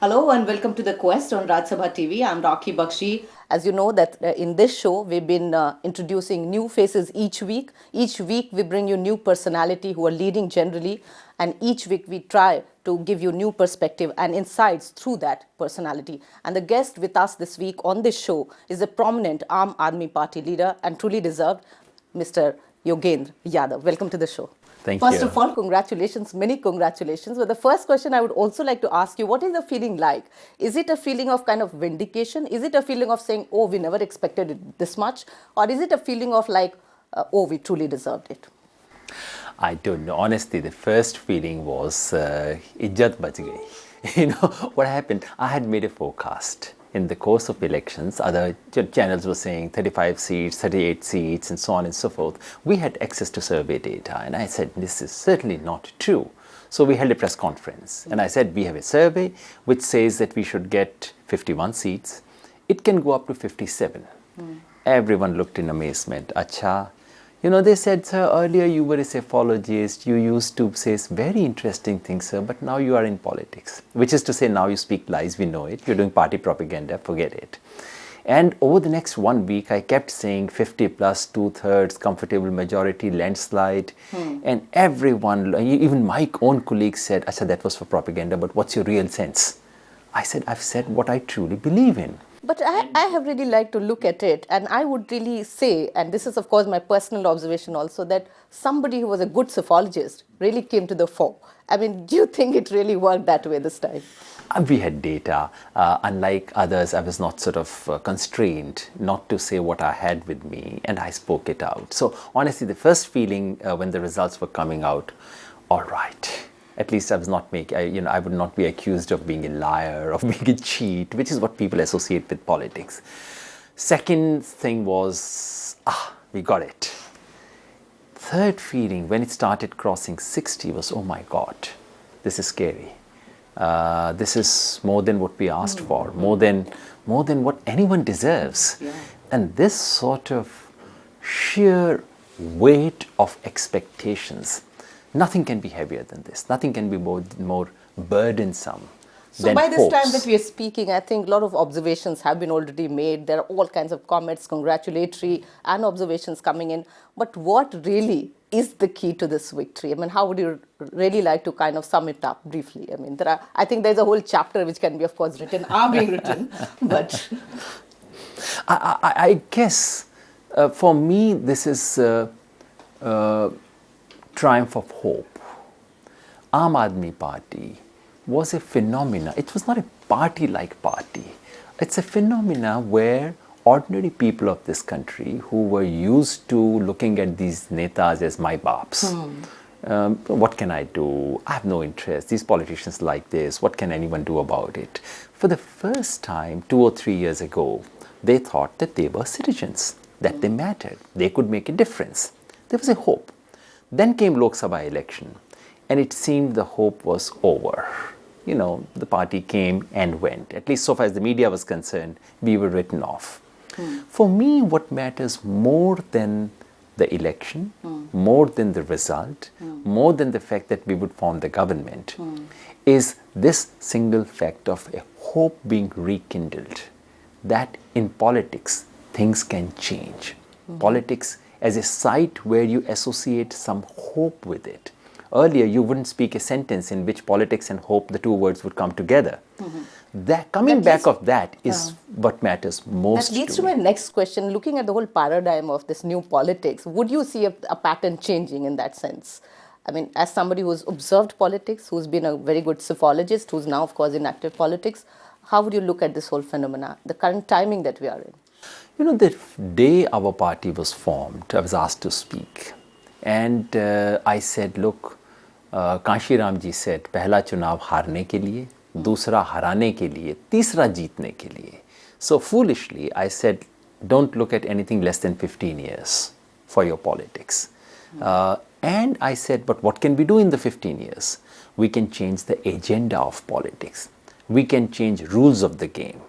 Hello and welcome to The Quest on Raj Sabha TV. I'm Rakhee Bakshee. As you know that in this show, we've been introducing new faces each week. Each week, we bring you new personality who are leading generally. And each week, we try to give you new perspective and insights through that personality. And the guest with us this week on this show is a prominent Aam Aadmi Party leader and truly deserved, Mr. Yogendra Yadav. Welcome to the show. Thank First you. of all, congratulations, many congratulations. But the first question I would also like to ask you, what is the feeling like? Is it a feeling of kind of vindication? Is it a feeling of saying, oh, we never expected it this much? Or is it a feeling of like, oh, we truly deserved it? I don't know. Honestly, the first feeling was ijat bach gayi. You know, what happened? I had made a forecast. In the course of elections, other channels were saying 35 seats, 38 seats, and so on and so forth. We had access to survey data, and I said, this is certainly not true. So we held a press conference, and I said, we have a survey which says that we should get 51 seats. It can go up to 57. Everyone looked in amazement. Acha. You know, they said, sir, earlier you were a psephologist, you used to say very interesting things, sir, but now you are in politics. Which is to say, now you speak lies, we know it. You're doing party propaganda, forget it. And over the next 1 week, I kept saying 50 plus, 2/3, comfortable majority, landslide. And everyone, even my own colleagues said, Acha, that was for propaganda, but what's your real sense? I said, I've said what I truly believe in. But I have really liked to look at it, and I would really say, and this is of course my personal observation also, that somebody who was a good psephologist really came to the fore. I mean, do you think it really worked that way this time? We had data. Unlike others, I was not sort of constrained not to say what I had with me, and I spoke it out. So honestly, the first feeling when the results were coming out, all right. At least I was not I would not be accused of being a liar, of being a cheat, which is what people associate with politics. Second thing was, we got it. Third feeling, when it started crossing 60, was, oh my God, this is scary. This is more than what we asked for, more than what anyone deserves. Yeah. And this sort of sheer weight of expectations, nothing can be heavier than this. Nothing can be more burdensome So than by this hopes. time that we are speaking, I think a lot of observations have been already made. There are all kinds of comments, congratulatory and observations coming in. But what really is the key to this victory? I mean, how would you really like to kind of sum it up briefly? I mean, I think there's a whole chapter which can be, of course, are being written, but... I guess for me, this is triumph of hope. Aam Aadmi Party was a phenomena. It was not a party-like party. It's a phenomena where ordinary people of this country who were used to looking at these netas as my baps. What can I do? I have no interest. These politicians like this. What can anyone do about it? For the first time, 2 or 3 years ago, they thought that they were citizens, that they mattered. They could make a difference. There was a hope. Then came Lok Sabha election, and it seemed the hope was over. You know, the party came and went. At least so far as the media was concerned, we were written off. For me, what matters more than the election, more than the result, more than the fact that we would form the government, is this single fact of a hope being rekindled, that in politics, things can change. Politics as a site where you associate some hope with it. Earlier, you wouldn't speak a sentence in which politics and hope, the two words would come together. That coming back of that is what matters most. That leads to my next question. Looking at the whole paradigm of this new politics, would you see a pattern changing in that sense? I mean, as somebody who's observed politics, who's been a very good psephologist, who's now, of course, in active politics, how would you look at this whole phenomena, the current timing that we are in? You know, the day our party was formed, I was asked to speak. And I said, look, Kanshi Ram ji said, पहला चुनाव हारने के लिए, दूसरा हराने के लिए, तीसरा जीतने के लिए. So foolishly, I said, don't look at anything less than 15 years for your politics. And I said, but what can we do in the 15 years? We can change the agenda of politics. We can change rules of the game.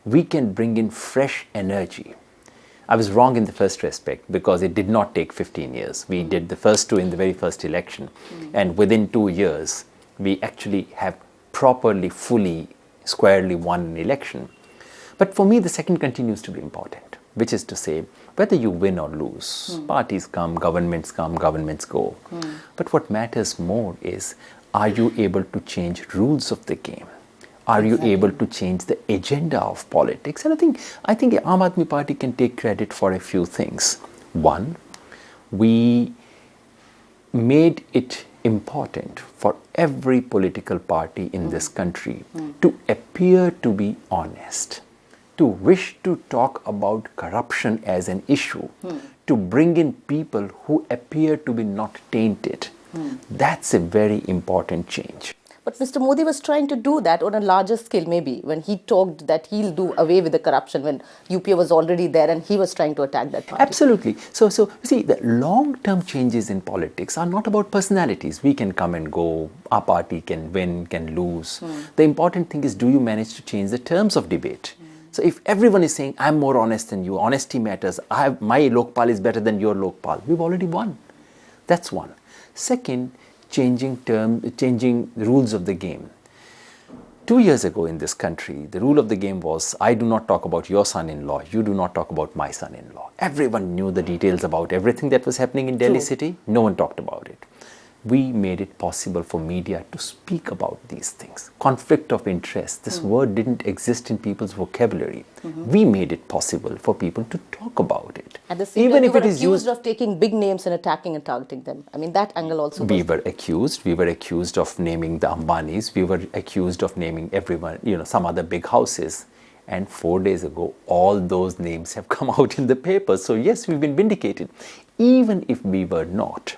We can bring in fresh energy. I was wrong in the first respect because it did not take 15 years. We did the first two in the very first election. And within 2 years, we actually have properly, fully squarely won an election. But for me, the second continues to be important, which is to say, whether you win or lose, parties come, governments go. But what matters more is, are you able to change rules of the game? Are you able to change the agenda of politics? And I think Aam Aadmi Party can take credit for a few things. One, we made it important for every political party in this country to appear to be honest, to wish to talk about corruption as an issue, to bring in people who appear to be not tainted. That's a very important change. But Mr. Modi was trying to do that on a larger scale, maybe, when he talked that he'll do away with the corruption when UPA was already there and he was trying to attack that party. Absolutely. So you see, the long-term changes in politics are not about personalities. We can come and go, our party can win, can lose. The important thing is, do you manage to change the terms of debate? So if everyone is saying, I'm more honest than you, honesty matters, my Lokpal is better than your Lokpal, we've already won. That's one. Second, changing the rules of the game. 2 years ago in this country, the rule of the game was, I do not talk about your son-in-law, you do not talk about my son-in-law. Everyone knew the details about everything that was happening in Delhi city. No one talked about it. We made it possible for media to speak about these things. Conflict of interest, this word didn't exist in people's vocabulary. We made it possible for people to talk about it. At the same time, you were accused of taking big names and attacking and targeting them. I mean, that angle also we were accused of naming the Ambanis, we were accused of naming everyone, some other big houses. And 4 days ago, all those names have come out in the paper. So yes, we've been vindicated. Even if we were not,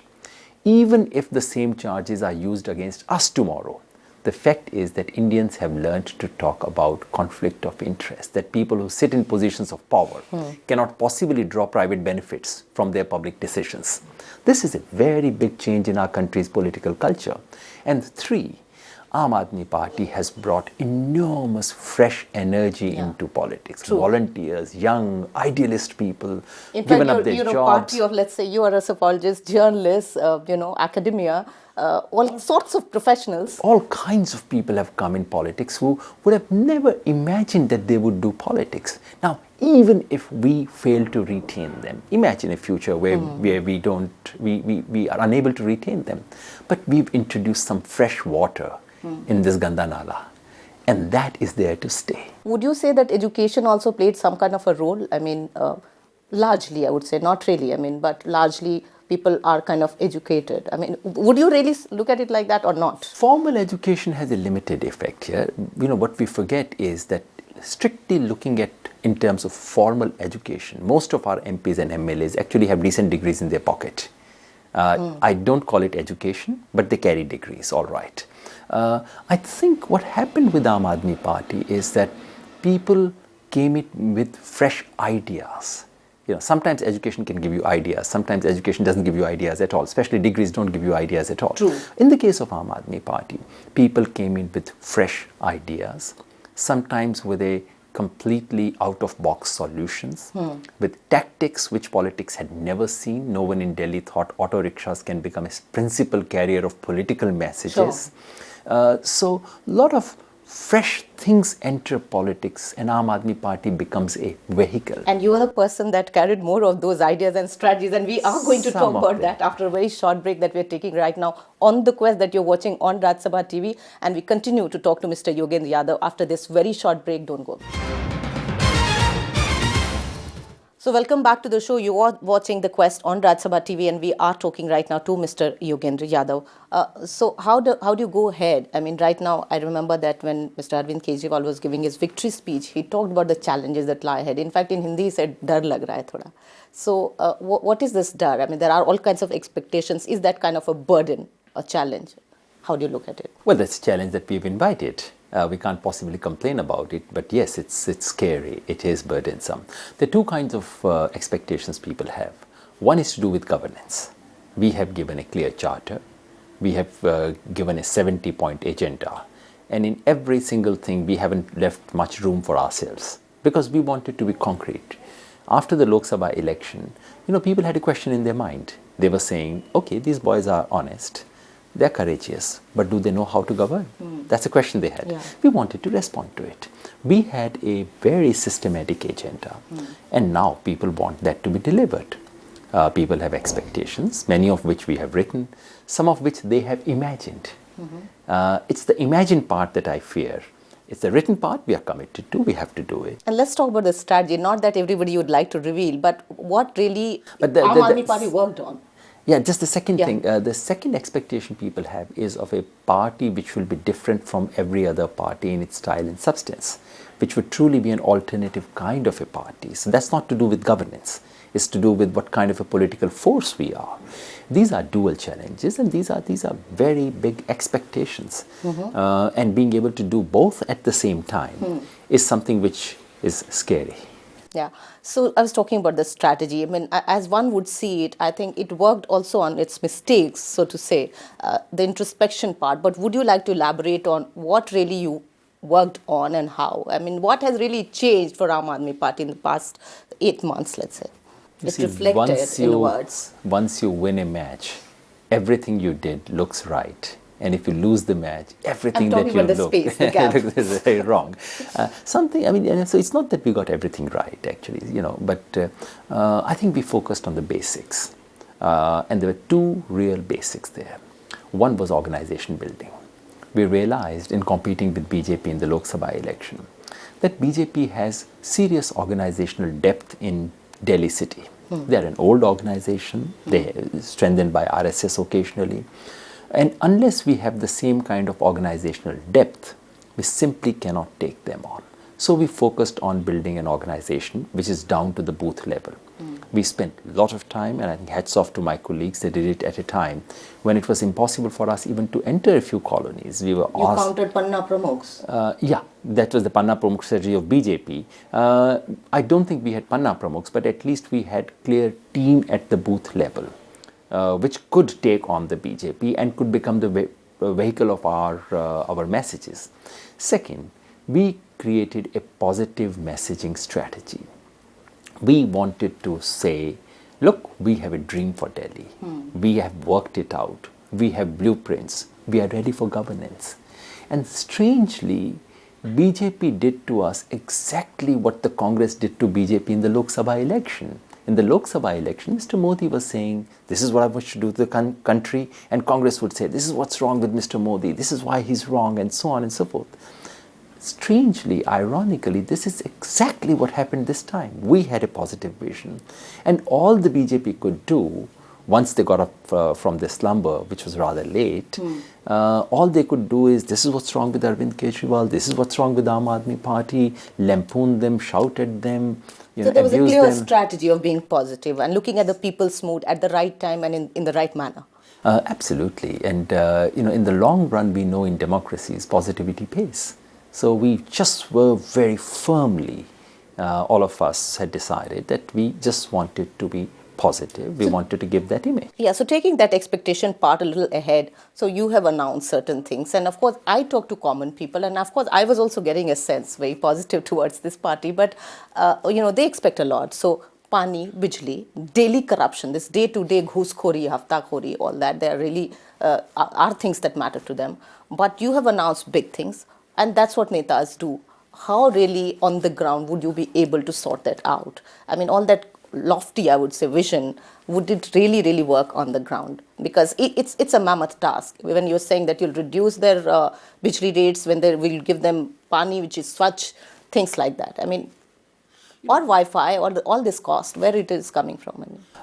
even if the same charges are used against us tomorrow, the fact is that Indians have learned to talk about conflict of interest, that people who sit in positions of power cannot possibly draw private benefits from their public decisions. This is a very big change in our country's political culture. And three, Aam Aadmi Party has brought enormous fresh energy into politics. True. Volunteers, young, idealist people, in given fact, up their jobs. Party of, let's say, you are a psychologist, journalists, academia, all sorts of professionals. All kinds of people have come in politics who would have never imagined that they would do politics. Now, even if we fail to retain them, imagine a future where we are unable to retain them. But we've introduced some fresh water in this Ganda Nala, and that is there to stay. Would you say that education also played some kind of a role? I mean, largely, I would say, not really, but largely people are kind of educated. I mean, would you really look at it like that or not? Formal education has a limited effect here. What we forget is that strictly looking at in terms of formal education, most of our MPs and MLAs actually have recent degrees in their pocket. I don't call it education, but they carry degrees, all right. I think what happened with Aam Aadmi Party is that people came in with fresh ideas. Sometimes education can give you ideas, sometimes education doesn't give you ideas at all, especially degrees don't give you ideas at all. True. In the case of Aam Aadmi Party, people came in with fresh ideas, sometimes with a completely out-of-box solutions, with tactics which politics had never seen. No one in Delhi thought auto rickshaws can become a principal carrier of political messages. So a lot of fresh things enter politics and Aam Aadmi Party becomes a vehicle. And you are the person that carried more of those ideas and strategies, and we are going to talk about that after a very short break that we are taking right now on The Quest that you're watching on Rajya Sabha TV, and we continue to talk to Mr. Yogendra Yadav after this very short break. Don't go. So welcome back to the show. You are watching The Quest on Rajya Sabha TV, and we are talking right now to Mr. Yogendra Yadav. So how do you go ahead? I mean, right now, I remember that when Mr. Arvind Kejriwal was giving his victory speech, he talked about the challenges that lie ahead. In fact, in Hindi, he said, "Dar lag raha hai thoda." So what is this dar? I mean, there are all kinds of expectations. Is that kind of a burden, a challenge? How do you look at it? Well, that's a challenge that we've invited. We can't possibly complain about it, but yes, it's scary. It is burdensome. There are two kinds of expectations people have. One is to do with governance. We have given a clear charter. We have given a 70-point agenda. And in every single thing, we haven't left much room for ourselves because we want it to be concrete. After the Lok Sabha election, people had a question in their mind. They were saying, okay, these boys are honest. They're courageous, but do they know how to govern? That's a question they had. Yeah. We wanted to respond to it. We had a very systematic agenda, and now people want that to be delivered. People have expectations, many of which we have written, some of which they have imagined. It's the imagined part that I fear. It's the written part we are committed to, we have to do it. And let's talk about the strategy. Not that everybody would like to reveal, but what really But Aam Aadmi Party worked on. Yeah, just the second Yeah. thing. The second expectation people have is of a party which will be different from every other party in its style and substance, which would truly be an alternative kind of a party. So that's not to do with governance. It's to do with what kind of a political force we are. These are dual challenges, and these are very big expectations. And being able to do both at the same time is something which is scary. Yeah. So I was talking about the strategy. I mean, as one would see it, I think it worked also on its mistakes, so to say, the introspection part. But would you like to elaborate on what really you worked on and how? I mean, what has really changed for Aam Aadmi Party in the past 8 months, let's say? You It's see, reflected in words. Once you win a match, everything you did looks right. And if you lose the match, everything that talking you about the look space, the gap. is very wrong. So it's not that we got everything right, actually, but I think we focused on the basics. And there were two real basics there. One was organization building. We realized in competing with BJP in the Lok Sabha election that BJP has serious organizational depth in Delhi city. They are an old organization, they are strengthened by RSS occasionally. And unless we have the same kind of organizational depth, we simply cannot take them on. So we focused on building an organization which is down to the booth level. We spent a lot of time, and I think hats off to my colleagues, they did it at a time when it was impossible for us even to enter a few colonies. We were You counted Panna Pramukhs. Yeah, that was the Panna Pramukh strategy of BJP. I don't think we had Panna Pramukhs, but at least we had clear team at the booth level, which could take on the BJP and could become the vehicle of our messages. Second, we created a positive messaging strategy. We wanted to say, look, we have a dream for Delhi. We have worked it out. We have blueprints. We are ready for governance. And strangely, BJP did to us exactly what the Congress did to BJP in the Lok Sabha election. In the Lok Sabha election, Mr. Modi was saying, this is what I wish to do to the country, and Congress would say, this is what's wrong with Mr. Modi, this is why he's wrong, and so on and so forth. Strangely, ironically, this is exactly what happened this time. We had a positive vision, and all the BJP could do, once they got up from their slumber, which was rather late, all they could do is, this is what's wrong with Arvind Kejriwal, this is what's wrong with Aam Aadmi Party, lampoon them, shout at them, So there was a abuse clear them. strategy of being positive and looking at the people's mood at the right time and in the right manner. Absolutely, and in the long run, we know in democracies, positivity pays. So we just were very firmly, all of us had decided that we just wanted to be positive. We wanted to give that image. Yeah, so taking that expectation part a little ahead, so you have announced certain things. And of course, I talk to common people. And of course, I was also getting a sense very positive towards this party. But, they expect a lot. So pani, bijli, daily corruption, this day-to-day ghuskhori, haftakhori, all that, they are really are things that matter to them. But you have announced big things. And that's what netas do. How really on the ground would you be able to sort that out? I mean, all that lofty, I would say, vision, would it really, really work on the ground? Because it's a mammoth task. When you're saying that you'll reduce their bijli rates, when they will give them pani, which is swachh, things like that. I mean, or Wi-Fi, or all this cost, where it is coming from?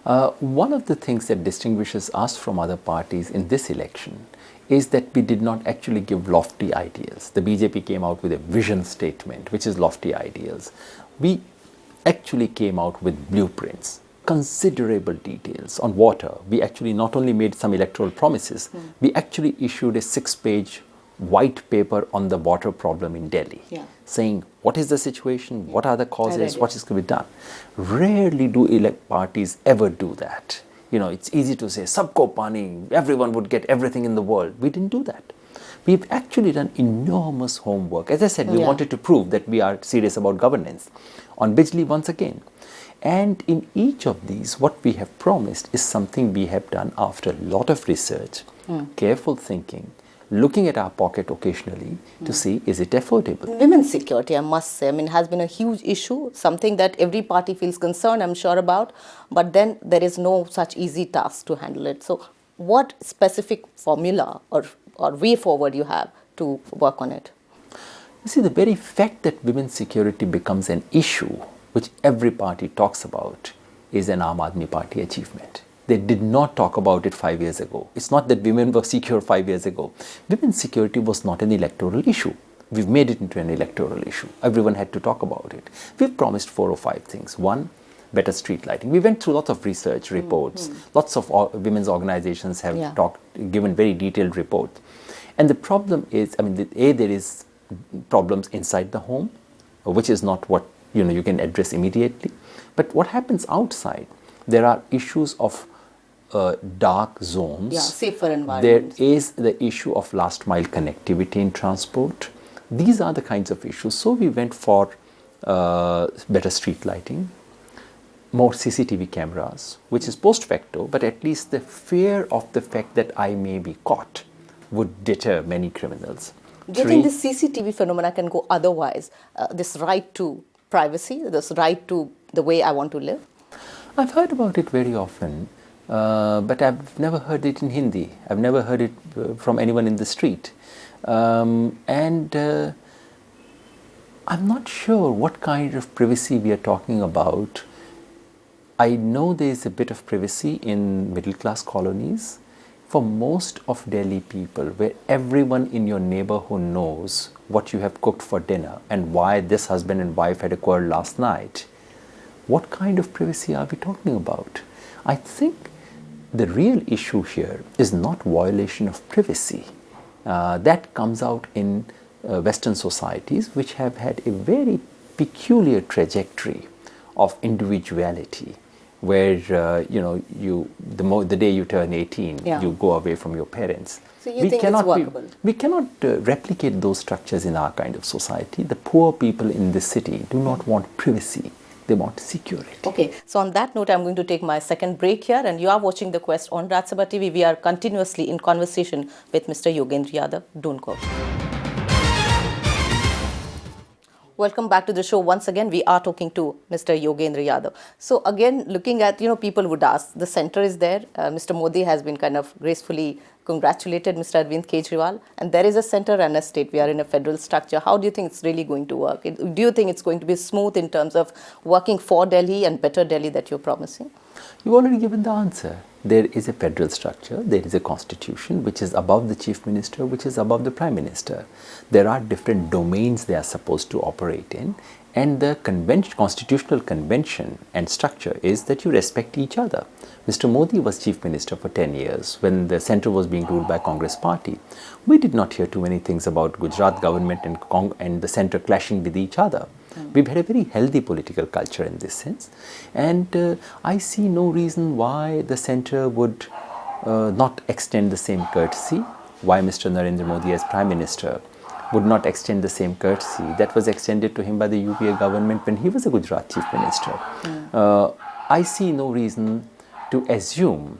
I mean. One of the things that distinguishes us from other parties in this election is that we did not actually give lofty ideals. The BJP came out with a vision statement, which is lofty ideals. We actually came out with blueprints, considerable details on water. We actually not only made some electoral promises, we actually issued a 6-page white paper on the water problem in Delhi, saying what is the situation, what are the causes, what is going to be done. Rarely do parties ever do that. It's easy to say, sabko pani, everyone would get everything in the world. We didn't do that. We've actually done enormous homework. As I said, we wanted to prove that we are serious about governance. On Bijli, once again. And in each of these, what we have promised is something we have done after a lot of research, careful thinking, looking at our pocket occasionally to see, is it affordable? Women's security, I must say, I mean, has been a huge issue, something that every party feels concerned, I'm sure about, but then there is no such easy task to handle it. So what specific formula or way forward you have to work on it? You see, the very fact that women's security becomes an issue which every party talks about is an Aam Aadmi Party achievement. They did not talk about it 5 years ago. It's not that women were secure 5 years ago. Women's security was not an electoral issue. We've made it into an electoral issue. Everyone had to talk about it. We've promised 4 or 5 things. One, better street lighting. We went through lots of research reports. Lots of women's organizations have given very detailed reports. And the problem is, I mean, there is problems inside the home, which is not what you can address immediately. But what happens outside? There are issues of dark zones. Yeah, safer environments. There is the issue of last mile connectivity in transport. These are the kinds of issues. So we went for better street lighting, more CCTV cameras, which is post facto, but at least the fear of the fact that I may be caught would deter many criminals. Do you think this CCTV phenomena can go otherwise? This right to privacy, this right to the way I want to live? I've heard about it very often, but I've never heard it in Hindi. I've never heard it from anyone in the street. I'm not sure what kind of privacy we are talking about. I know there is a bit of privacy in middle class colonies. For most of Delhi people, where everyone in your neighborhood knows what you have cooked for dinner and why this husband and wife had a quarrel last night, what kind of privacy are we talking about? I think the real issue here is not violation of privacy. That comes out in Western societies, which have had a very peculiar trajectory of individuality, where the day you turn 18, you go away from your parents. So you think it's workable? We cannot replicate those structures in our kind of society. The poor people in this city do not want privacy. They want security. Okay, so on that note, I'm going to take my second break here, and you are watching The Quest on Rajya Sabha TV. We are continuously in conversation with Mr. Yogendra Yadav. Don't go. Welcome back to the show. Once again, we are talking to Mr. Yogendra Yadav. So again, looking at, people would ask, the center is there. Mr. Modi has been kind of gracefully congratulated Mr. Arvind Kejriwal. And there is a center and a state. We are in a federal structure. How do you think it's really going to work? Do you think it's going to be smooth in terms of working for Delhi and better Delhi that you're promising? You've already given the answer. There is a federal structure, there is a constitution which is above the chief minister, which is above the prime minister. There are different domains they are supposed to operate in, and the constitutional convention and structure is that you respect each other. Mr. Modi was chief minister for 10 years when the centre was being ruled by Congress party. We did not hear too many things about Gujarat government and the centre clashing with each other. We've had a very healthy political culture in this sense, and I see no reason why the centre would not extend the same courtesy, why Mr. Narendra Modi as Prime Minister would not extend the same courtesy that was extended to him by the UPA government when he was a Gujarat Chief Minister. I see no reason to assume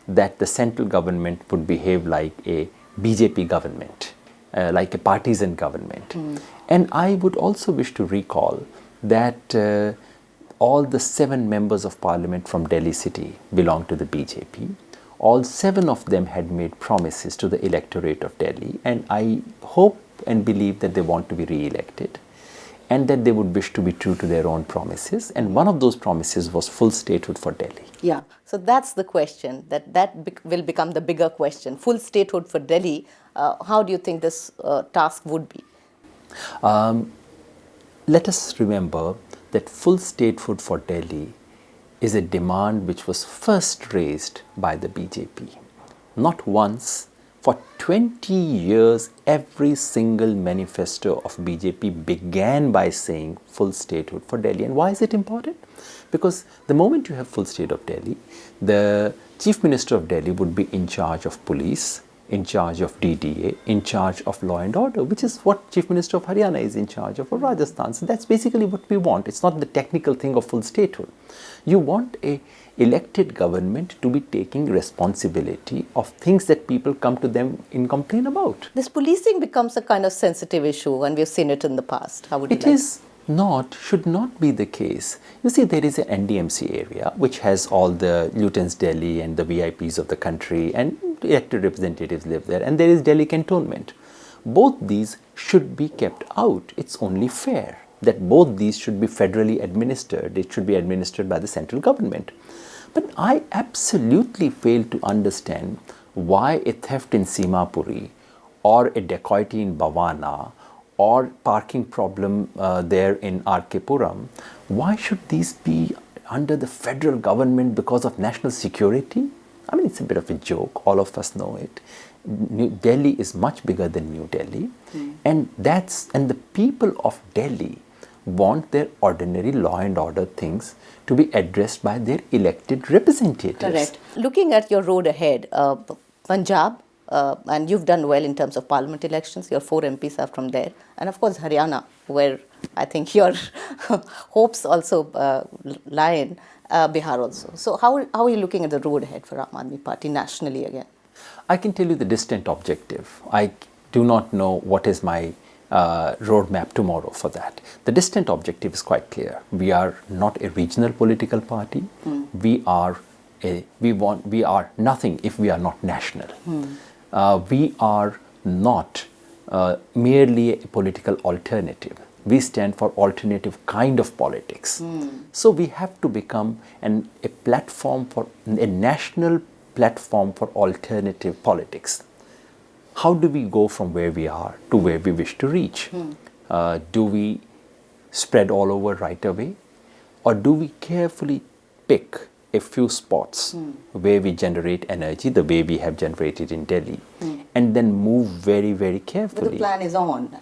that the central government would behave like a BJP government, like a partisan government. And I would also wish to recall that all the 7 members of parliament from Delhi city belong to the BJP. All 7 of them had made promises to the electorate of Delhi, and I hope and believe that they want to be re-elected and that they would wish to be true to their own promises. And one of those promises was full statehood for Delhi. Yeah, so that's the question, that will become the bigger question. Full statehood for Delhi, how do you think this task would be? Let us remember that full statehood for Delhi is a demand which was first raised by the BJP. Not once, for 20 years, every single manifesto of BJP began by saying full statehood for Delhi. And why is it important? Because the moment you have full state of Delhi, the Chief Minister of Delhi would be in charge of police, in charge of DDA, in charge of law and order, which is what Chief Minister of Haryana is in charge of, or Rajasthan. So that's basically what we want. It's not the technical thing of full statehood. You want a elected government to be taking responsibility of things that people come to them in complain about. This policing becomes a kind of sensitive issue, and we've seen it in the past. How would you It like? is not, should not be the case. You see, there is an NDMC area which has all the Lieutenants Delhi and the VIPs of the country, and elected representatives live there, and there is Delhi Cantonment. Both these should be kept out. It's only fair that both these should be federally administered. It should be administered by the central government. But I absolutely fail to understand why a theft in Simapuri or a dacoity in Bhavana or parking problem there in R.K. Puram, why should these be under the federal government because of national security? I mean, it's a bit of a joke. All of us know it. New Delhi is much bigger than New Delhi, and the people of Delhi want their ordinary law and order things to be addressed by their elected representatives. Correct. Looking at your road ahead, Punjab, and you've done well in terms of parliament elections. Your 4 MPs are from there. And of course, Haryana, where I think your hopes also lie in, Bihar also. So how are you looking at the road ahead for Aam Aadmi Party nationally again? I can tell you the distant objective. I do not know what is my roadmap tomorrow for that. The distant objective is quite clear. We are not a regional political party. We are nothing if we are not national. We are not merely a political alternative. We stand for alternative kind of politics. So we have to become a platform for a national platform for alternative politics. How do we go from where we are to where we wish to reach? Do we spread all over right away? Or do we carefully pick a few spots where we generate energy the way we have generated in Delhi and then move very, very carefully? But the plan is on.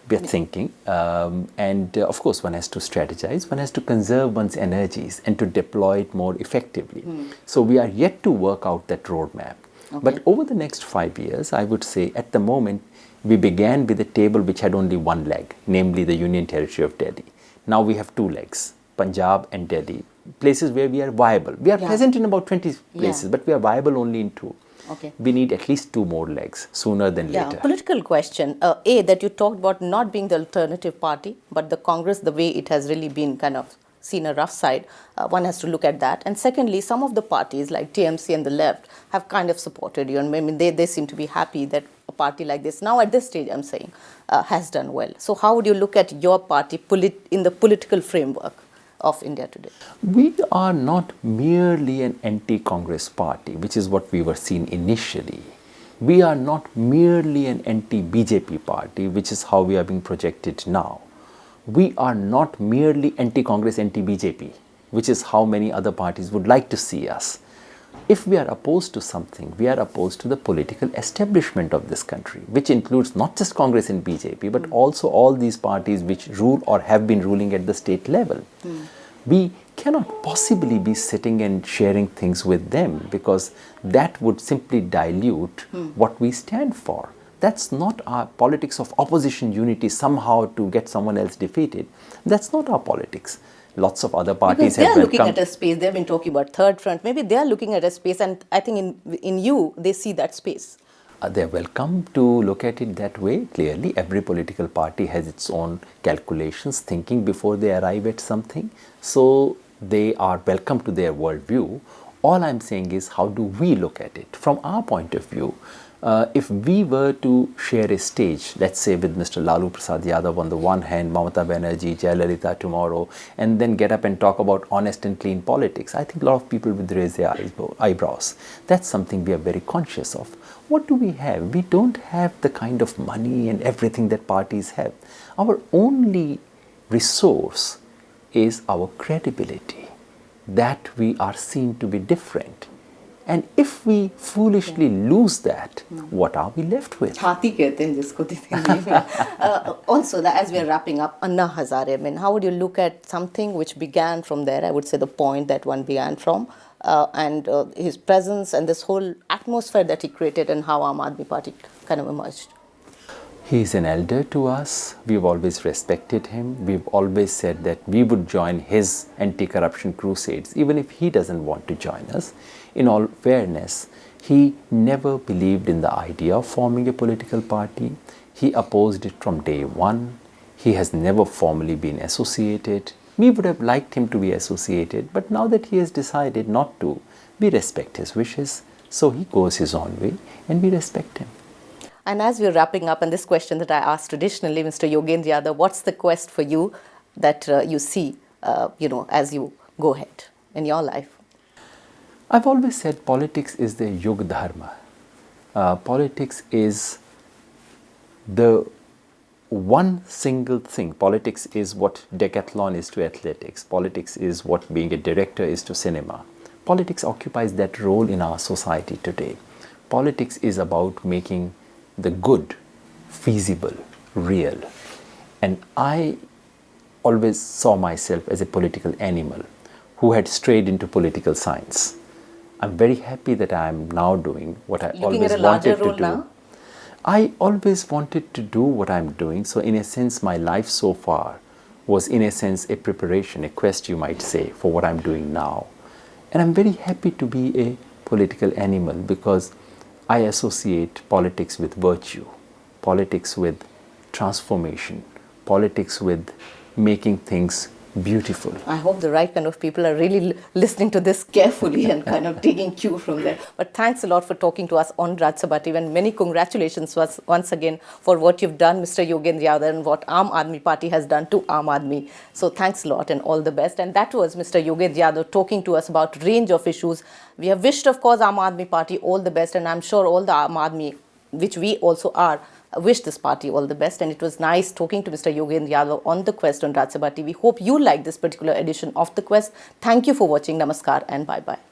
We are thinking, and of course one has to strategize, one has to conserve one's energies and to deploy it more effectively. So we are yet to work out that roadmap. Okay. But over the next 5 years, I would say at the moment, we began with a table which had only one leg, namely the Union Territory of Delhi. Now we have 2 legs, Punjab and Delhi, places where we are viable. We are present in about 20 places, but we are viable only in 2. Okay. We need at least 2 more legs, sooner than later. Political question. That you talked about not being the alternative party, but the Congress, the way it has really been kind of seen a rough side, one has to look at that. And secondly, some of the parties like TMC and the left have kind of supported you, and I mean, they seem to be happy that a party like this, now at this stage I'm saying, has done well. So how would you look at your party in the political framework of India today? We are not merely an anti-Congress party, which is what we were seen initially. We are not merely an anti-BJP party, which is how we are being projected now. We are not merely anti-Congress, anti-BJP, which is how many other parties would like to see us. If we are opposed to something, we are opposed to the political establishment of this country, which includes not just Congress and BJP, but also all these parties which rule or have been ruling at the state level. We cannot possibly be sitting and sharing things with them because that would simply dilute what we stand for. That's not our politics of opposition unity somehow to get someone else defeated. That's not our politics. Lots of other parties have welcomed. They are looking at a space. They've been talking about third front. Maybe they are looking at a space, and I think in you, they see that space. They're welcome to look at it that way. Clearly, every political party has its own calculations, thinking before they arrive at something. So they are welcome to their worldview. All I'm saying is, how do we look at it? From our point of view, if we were to share a stage, let's say with Mr. Lalu Prasad Yadav on the one hand, Mamata Banerjee, Jayalalitha tomorrow, and then get up and talk about honest and clean politics, I think a lot of people would raise their eyebrows. That's something we are very conscious of. What do we have? We don't have the kind of money and everything that parties have. Our only resource is our credibility, that we are seen to be different. And if we foolishly lose that, what are we left with? छाती कहते हैं जिसको हिंदी में. Also, as we are wrapping up, Anna Hazare, I mean, how would you look at something which began from there? I would say the point that one began from, and his presence and this whole atmosphere that he created, and how Aam Aadmi Party kind of emerged. He's an elder to us. We've always respected him. We've always said that we would join his anti-corruption crusades, even if he doesn't want to join us. In all fairness, he never believed in the idea of forming a political party. He opposed it from day one. He has never formally been associated. We would have liked him to be associated, but now that he has decided not to, we respect his wishes. So he goes his own way and we respect him. And as we're wrapping up, and this question that I ask traditionally, Mr. Yogendra Yadav, what's the quest for you that you see, as you go ahead in your life? I've always said politics is the Yug Dharma. Politics is the one single thing. Politics is what decathlon is to athletics. Politics is what being a director is to cinema. Politics occupies that role in our society today. Politics is about making the good feasible, real. And I always saw myself as a political animal who had strayed into political science. I'm very happy that I am now doing what I always wanted to do. Now? I always wanted to do what I'm doing. So in a sense, my life so far was in a sense a preparation, a quest you might say, for what I'm doing now. And I'm very happy to be a political animal because I associate politics with virtue, politics with transformation, politics with making things beautiful. I hope the right kind of people are really listening to this carefully and kind of taking cue from there. But thanks a lot for talking to us on Rajya Sabha TV, and many congratulations once again for what you've done, Mr. Yogendra Yadav, and what Aam Aadmi Party has done to Aam Aadmi. So thanks a lot and all the best. And that was Mr. Yogendra Yadav talking to us about range of issues. We have wished, of course, Aam Aadmi Party all the best, and I'm sure all the Aam Aadmi, which we also are, wish this party all the best. And it was nice talking to Mr. Yogendra Yadav on The Quest on Rajya Sabha TV. Hope you like this particular edition of The Quest. Thank you for watching. Namaskar and bye-bye.